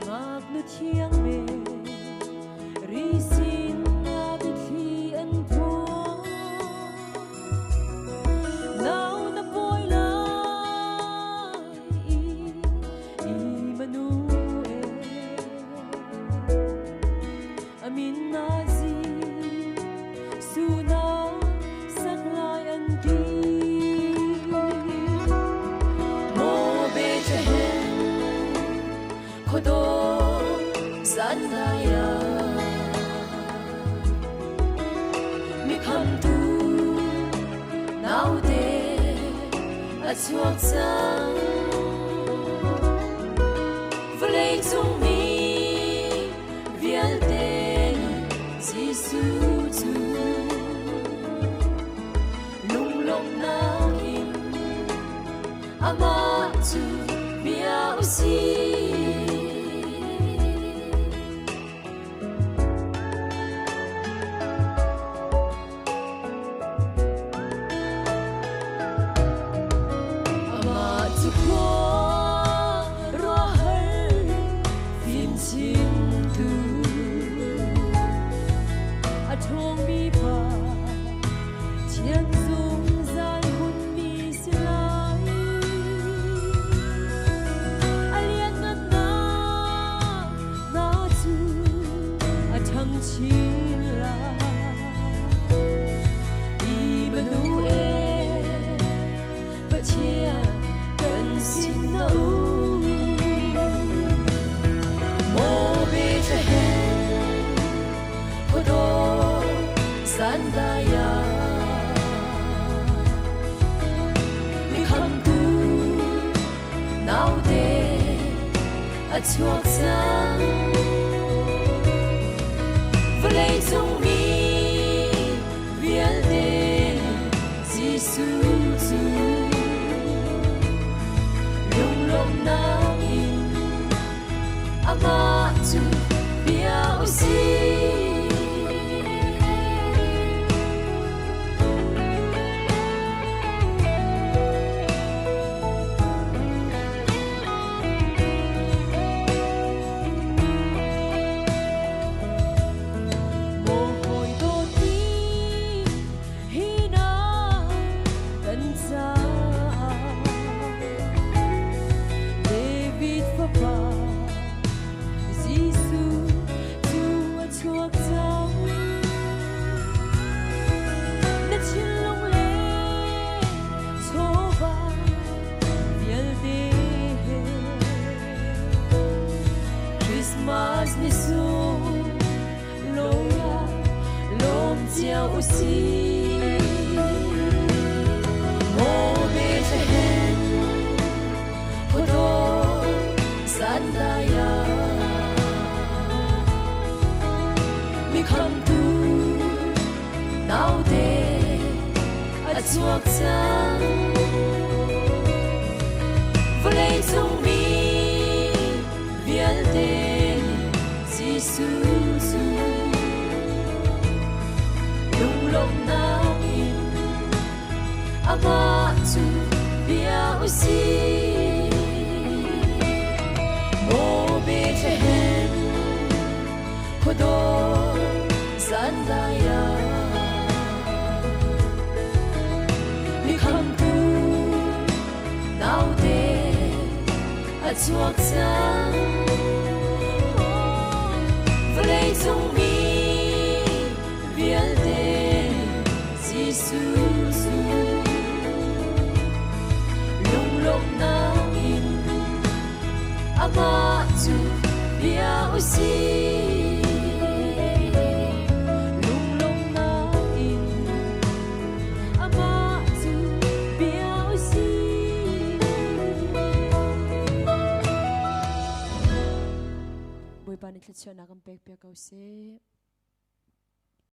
ngạc nu thiêng mê ri xin na bi thi an thua nào na bôi lại i manu e amin na zi su na sắc lai an ki mo be che hen khodo san na ya mi kham tu nào de a chuak chang vlei chung mi vial ten Giêsu chu lung long na hin Amah Cu Bia Usih chuak chang vlei chung mi vial ten Giêsu chu lung long na in Amah Cu Bia Usih ni su loya lom jiao usih mo be che hen khodo san da ya mi kham tu nào de a chuak chang vlei chung mi vial ten Giêsu chu lung long na in Amah Cu Bia Usih mo be che hen khodo san da ya mi kham tu nào de a chuak chang vlei chung mi vial ten Giêsu chu lung long na in Amah Cu Bia Usih lung long na in Amah Cu Bia Usih boi pan ni thlachhian na kam pek pek au se